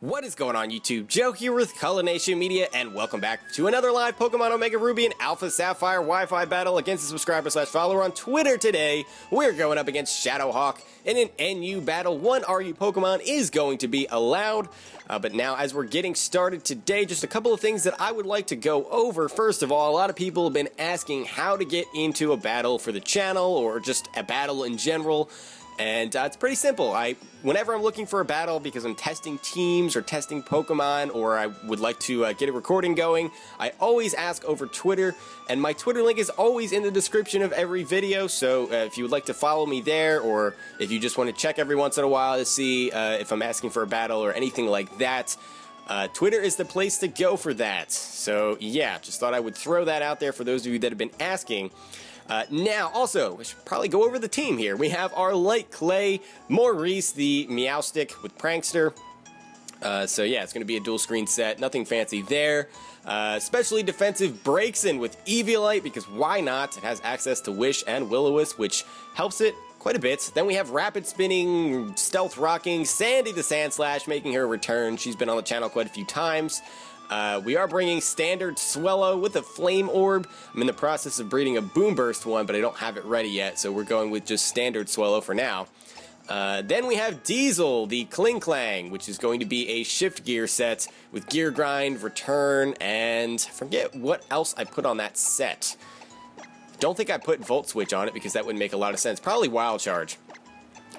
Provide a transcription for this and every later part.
What is going on YouTube? Joe here with Culination Media, and welcome back to another live Pokemon Omega Ruby and Alpha Sapphire Wi-Fi battle against a subscriber/follower on Twitter today. We're going up against Shadowhawk in an NU battle. One RU Pokemon is going to be allowed, but now as we're getting started today, just a couple of things that I would like to go over. First of all, a lot of people have been asking how to get into a battle for the channel, or just a battle in general. And it's pretty simple. Whenever I'm looking for a battle because I'm testing teams or testing Pokemon, or I would like to get a recording going, I always ask over Twitter, and my Twitter link is always in the description of every video. So if you would like to follow me there, or if you just want to check every once in a while to see if I'm asking for a battle or anything like that, Twitter is the place to go for that. So yeah, just thought I would throw that out there for those of you that have been asking. Now, also, we should probably go over the team here. We have our Light Clay, Maurice, the Meowstic with Prankster. So yeah, it's going to be a dual screen set. Nothing fancy there. Especially defensive Braixen with Eviolite, because why not? It has access to Wish and Will-O-Wisp, which helps it quite a bit. Then we have Rapid Spinning, Stealth Rocking, Sandy the Sandslash making her return. She's been on the channel quite a few times. We are bringing Standard Swellow with a Flame Orb. I'm in the process of breeding a Boomburst one, but I don't have it ready yet, so we're going with just Standard Swellow for now. Then we have Diesel, the Kling Clang, which is going to be a Shift Gear set with Gear Grind, Return, and I forget what else I put on that set. Don't think I put Volt Switch on it because that wouldn't make a lot of sense. Probably Wild Charge.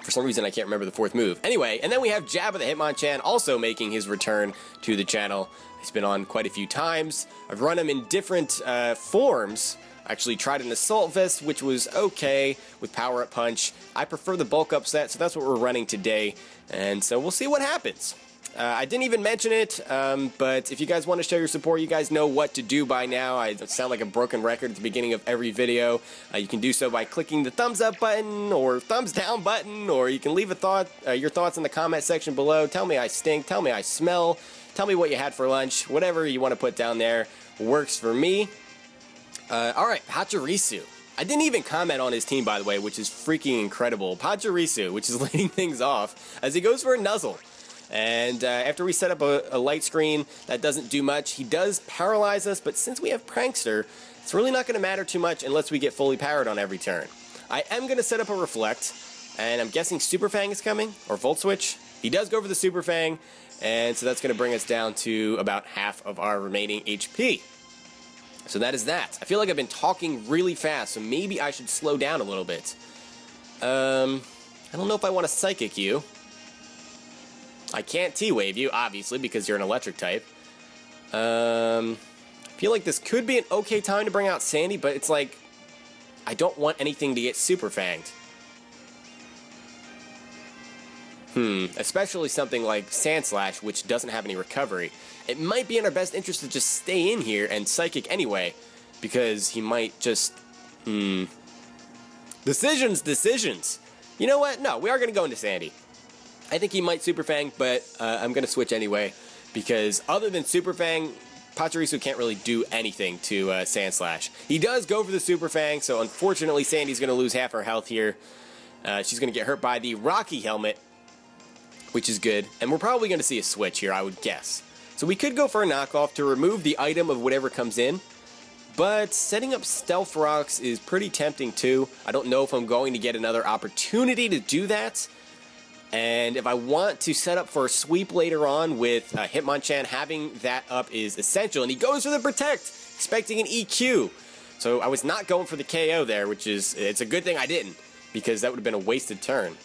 For some reason, I can't remember the fourth move. Anyway, and then we have Jabba the Hitmonchan also making his return to the channel. He's been on quite a few times. I've run him in different forms. I actually tried an Assault Vest, which was okay with Power Up Punch. I prefer the Bulk Up set, so that's what we're running today. And so we'll see what happens. I didn't even mention it, but if you guys want to show your support, you guys know what to do by now. I sound like a broken record at the beginning of every video. You can do so by clicking the thumbs up button or thumbs down button, or you can leave a your thoughts in the comment section below. Tell me I stink, tell me I smell, tell me what you had for lunch. Whatever you want to put down there works for me. Alright, Pachirisu. I didn't even comment on his team, by the way, which is freaking incredible. Pachirisu, which is leading things off as he goes for a Nuzzle. And after we set up a light screen, that doesn't do much. He does paralyze us, but since we have Prankster, it's really not going to matter too much unless we get fully powered on every turn. I am going to set up a Reflect, and I'm guessing Super Fang is coming, or Volt Switch. He does go for the Super Fang, and so that's going to bring us down to about half of our remaining HP. So that is that. I feel like I've been talking really fast, so maybe I should slow down a little bit. I don't know if I want to Psychic you. I can't T-Wave you, obviously, because you're an electric type. I feel like this could be an okay time to bring out Sandy, but it's like, I don't want anything to get super fanged. Especially something like Sandslash, which doesn't have any recovery. It might be in our best interest to just stay in here and Psychic anyway, because he might just, Decisions! You know what? No, we are going to go into Sandy. I think he might Super Fang, but I'm going to switch anyway, because other than Super Fang, Pachirisu can't really do anything to Sandslash. He does go for the Super Fang, so unfortunately Sandy's going to lose half her health here. She's going to get hurt by the Rocky Helmet, which is good, and we're probably going to see a switch here, I would guess. So we could go for a knockoff to remove the item of whatever comes in, but setting up Stealth Rocks is pretty tempting too. I don't know if I'm going to get another opportunity to do that. And if I want to set up for a sweep later on with Hitmonchan, having that up is essential. And he goes for the Protect, expecting an EQ. So I was not going for the KO there, which is, it's a good thing I didn't, because that would have been a wasted turn.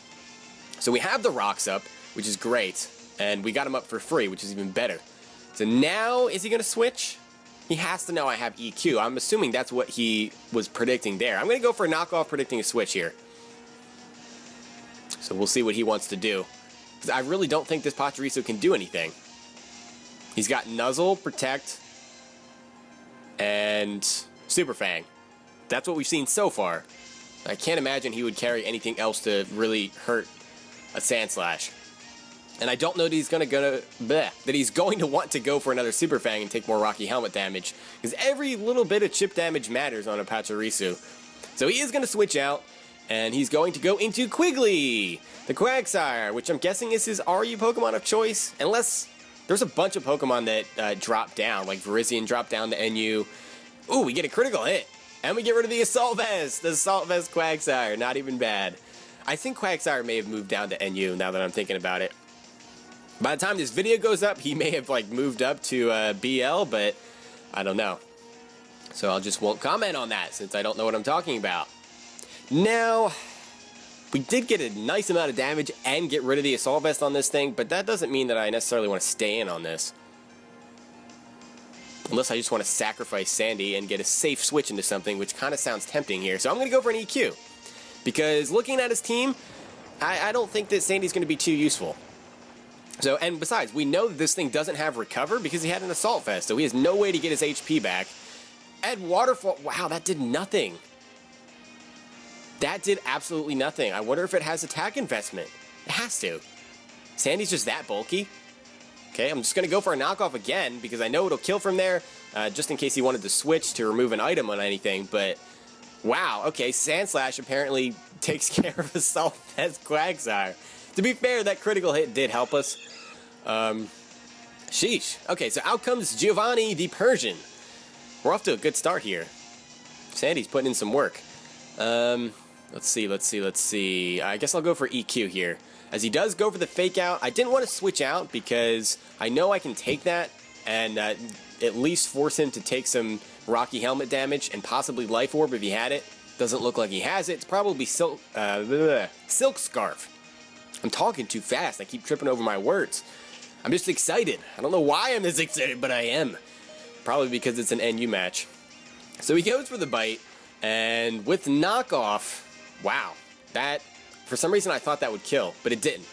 So we have the rocks up, which is great. And we got him up for free, which is even better. So now, is he going to switch? He has to know I have EQ. I'm assuming that's what he was predicting there. I'm going to go for a knockoff predicting a switch here. So we'll see what he wants to do. Because I really don't think this Pachirisu can do anything. He's got Nuzzle, Protect, and Super Fang. That's what we've seen so far. I can't imagine he would carry anything else to really hurt a Sandslash. And I don't know that he's going to want to go for another Super Fang and take more Rocky Helmet damage. Because every little bit of chip damage matters on a Pachirisu. So he is going to switch out. And he's going to go into Quigley, the Quagsire, which I'm guessing is his RU Pokemon of choice. Unless There's a bunch of Pokemon that drop down, like Virizion dropped down to NU. Ooh, we get a critical hit. And we get rid of the Assault Vest. The Assault Vest Quagsire, not even bad. I think Quagsire may have moved down to NU now that I'm thinking about it. By the time this video goes up, he may have like moved up to BL, but I don't know. So I just won't comment on that since I don't know what I'm talking about. Now, we did get a nice amount of damage and get rid of the Assault Vest on this thing, but that doesn't mean that I necessarily want to stay in on this. Unless I just want to sacrifice Sandy and get a safe switch into something, which kind of sounds tempting here. So I'm going to go for an EQ. Because looking at his team, I don't think that Sandy's going to be too useful. So, and besides, we know that this thing doesn't have Recover because he had an Assault Vest, so he has no way to get his HP back. And Waterfall, wow, that did nothing. That did absolutely nothing. I wonder if it has attack investment. It has to. Sandy's just that bulky. Okay, I'm just going to go for a knockoff again because I know it'll kill from there, just in case he wanted to switch to remove an item on anything, but wow, okay, Sandslash apparently takes care of Assault Vest Quagsire. To be fair, that critical hit did help us. Sheesh. Okay, so out comes Giovanni the Persian. We're off to a good start here. Sandy's putting in some work. Let's see. I guess I'll go for EQ here. As he does go for the fake out, I didn't want to switch out because I know I can take that and at least force him to take some Rocky Helmet damage and possibly Life Orb if he had it. Doesn't look like he has it. It's probably Silk Scarf. I'm talking too fast. I keep tripping over my words. I'm just excited. I don't know why I'm this excited, but I am. Probably because it's an NU match. So he goes for the bite, and with knockoff, wow, that, for some reason I thought that would kill, but it didn't.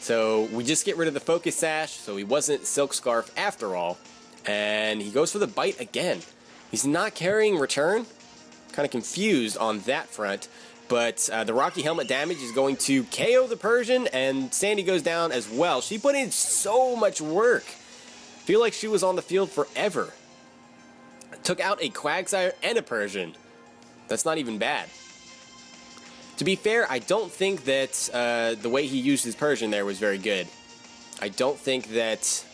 So we just get rid of the Focus Sash, so he wasn't Silk Scarf after all, and he goes for the bite again. He's not carrying Return. Kind of confused on that front, but the Rocky Helmet damage is going to KO the Persian, and Sandy goes down as well. She put in so much work. Feel like she was on the field forever. Took out a Quagsire and a Persian. That's not even bad. To be fair, I don't think that the way he used his Persian there was very good. I don't think that...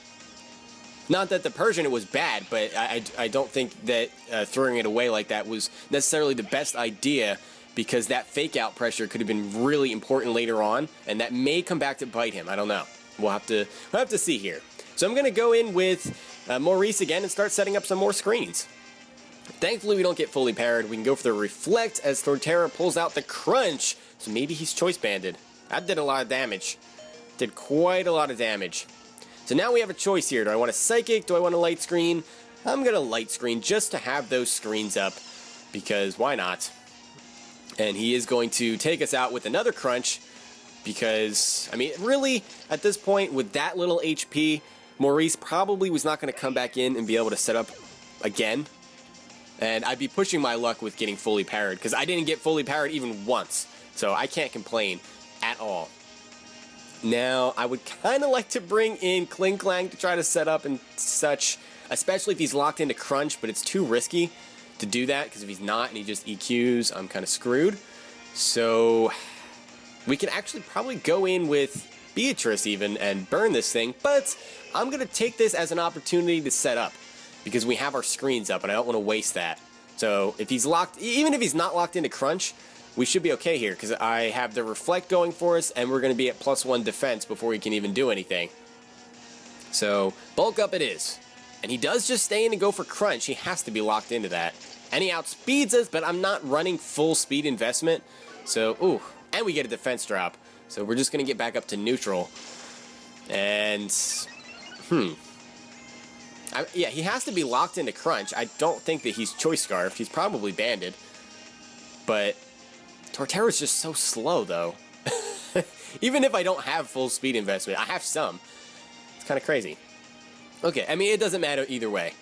Not that the Persian was bad, but I don't think that throwing it away like that was necessarily the best idea, because that fake out pressure could have been really important later on, and that may come back to bite him. I don't know. We'll have to see here. So I'm going to go in with Maurice again and start setting up some more screens. Thankfully, we don't get fully parried. We can go for the Reflect as Torterra pulls out the Crunch. So maybe he's Choice Banded. That did a lot of damage. Did quite a lot of damage. So now we have a choice here. Do I want a Psychic? Do I want a Light Screen? I'm going to Light Screen just to have those screens up, because why not? And he is going to take us out with another Crunch, because, I mean, really, at this point, with that little HP, Maurice probably was not going to come back in and be able to set up again. And I'd be pushing my luck with getting fully parried, because I didn't get fully parried even once. So I can't complain at all. Now, I would kind of like to bring in Kling Klang to try to set up and such, especially if he's locked into Crunch, but it's too risky to do that, because if he's not and he just EQs, I'm kind of screwed. So we can actually probably go in with Beatrice even and burn this thing, but I'm going to take this as an opportunity to set up, because we have our screens up and I don't want to waste that. So if he's locked, even if he's not locked into Crunch, we should be okay here, because I have the Reflect going for us, and we're going to be at +1 defense before he can even do anything. So, bulk up it is. And he does just stay in and go for Crunch. He has to be locked into that. And he outspeeds us, but I'm not running full speed investment. So, ooh. And we get a defense drop. So we're just going to get back up to neutral. And, yeah, he has to be locked into Crunch. I don't think that he's Choice Scarf. He's probably banded. But Torterra's just so slow, though. Even if I don't have full speed investment, I have some. It's kind of crazy. Okay, I mean, it doesn't matter either way.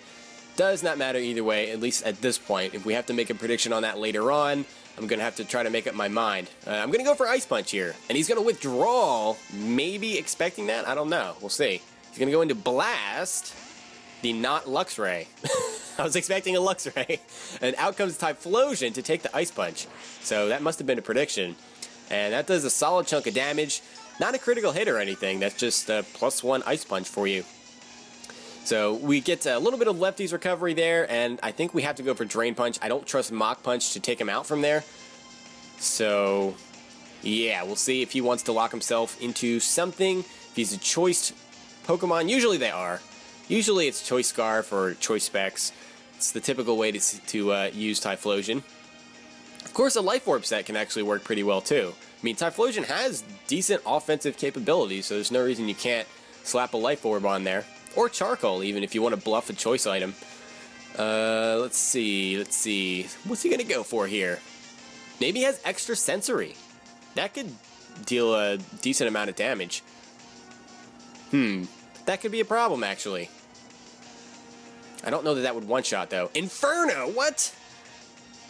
Does not matter either way, at least at this point. If we have to make a prediction on that later on, I'm going to have to try to make up my mind. I'm going to go for Ice Punch here. And he's going to withdraw, maybe expecting that? I don't know. We'll see. He's going to go into Blast, the not Luxray. I was expecting a Luxray. And out comes Typhlosion to take the Ice Punch. So that must have been a prediction. And that does a solid chunk of damage. Not a critical hit or anything. That's just a +1 Ice Punch for you. So we get a little bit of Lefty's recovery there, and I think we have to go for Drain Punch. I don't trust Mach Punch to take him out from there. So, yeah, we'll see if he wants to lock himself into something. If he's a choiced Pokemon, usually they are. Usually it's Choice Scarf or Choice Specs. It's the typical way to use Typhlosion. Of course, a Life Orb set can actually work pretty well, too. I mean, Typhlosion has decent offensive capabilities, so there's no reason you can't slap a Life Orb on there. Or Charcoal, even, if you want to bluff a choice item. Let's see. What's he going to go for here? Maybe he has Extra Sensory. That could deal a decent amount of damage. That could be a problem, actually. I don't know that that would one-shot, though. Inferno! What?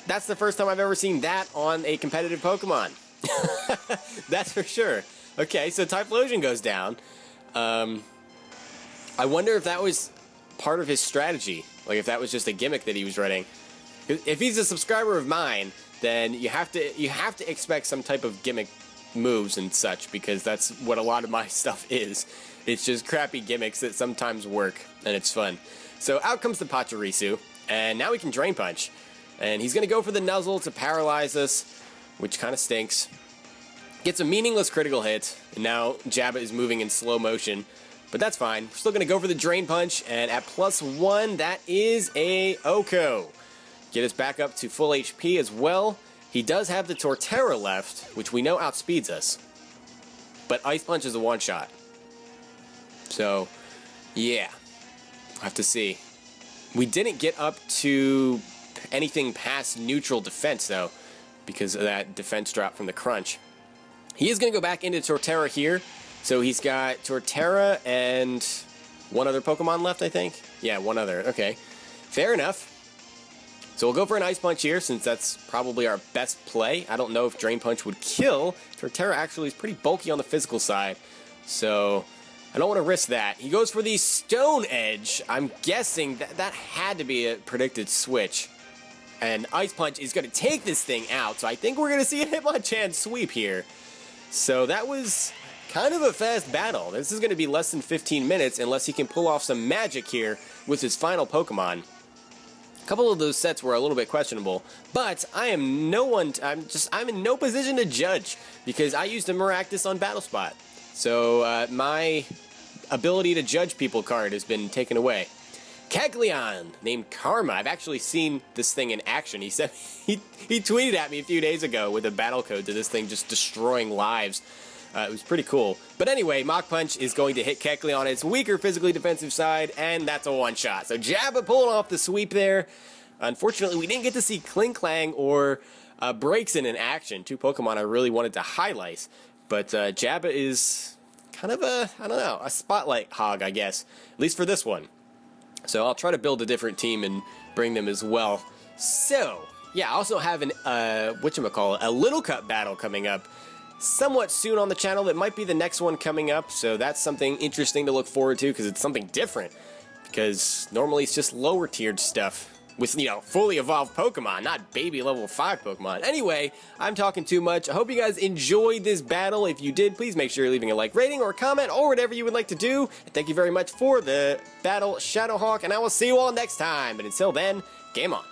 That's the first time I've ever seen that on a competitive Pokemon. That's for sure. Okay, so Typhlosion goes down. I wonder if that was part of his strategy. Like, if that was just a gimmick that he was running. If he's a subscriber of mine, then you have to expect some type of gimmick moves and such, because that's what a lot of my stuff is. It's just crappy gimmicks that sometimes work, and it's fun. So out comes the Pachirisu, and now we can Drain Punch. And he's going to go for the Nuzzle to paralyze us, which kind of stinks. Gets a meaningless critical hit, and now Jabba is moving in slow motion. But that's fine. We're still going to go for the Drain Punch, and at +1, that is a Oko. Get us back up to full HP as well. He does have the Torterra left, which we know outspeeds us. But Ice Punch is a one-shot. So, yeah. We'll have to see. We didn't get up to anything past neutral defense, though, because of that defense drop from the Crunch. He is going to go back into Torterra here. So he's got Torterra and one other Pokemon left, I think? Yeah, one other. Okay. Fair enough. So we'll go for an Ice Punch here, since that's probably our best play. I don't know if Drain Punch would kill. Torterra actually is pretty bulky on the physical side, so I don't want to risk that. He goes for the Stone Edge. I'm guessing that had to be a predicted switch. And Ice Punch is going to take this thing out, so I think we're going to see a Hitmonchan sweep here. So that was kind of a fast battle. This is going to be less than 15 minutes unless he can pull off some magic here with his final Pokemon. A couple of those sets were a little bit questionable, but I'm in no position to judge because I used a Maractus on Battle Spot. So my ability to judge people card has been taken away. Kecleon, named Karma. I've actually seen this thing in action. He said he tweeted at me a few days ago with a battle code to this thing just destroying lives. It was pretty cool. But anyway, Mach Punch is going to hit Kecleon on its weaker physically defensive side, and that's a one-shot. So Jabba pulling off the sweep there. Unfortunately, we didn't get to see Klinklang or Braixen in action, two Pokemon I really wanted to highlight. But Jabba is kind of a spotlight hog, I guess. At least for this one. So I'll try to build a different team and bring them as well. So, yeah, I also have a Little Cup battle coming up somewhat soon on the channel. That might be the next one coming up, so that's something interesting to look forward to because it's something different. Because normally it's just lower tiered stuff with, fully evolved Pokemon, not baby level 5 Pokemon. Anyway, I'm talking too much. I hope you guys enjoyed this battle. If you did, please make sure you're leaving a like, rating, or a comment, or whatever you would like to do. And thank you very much for the battle, Shadowhawk, and I will see you all next time. But until then, game on.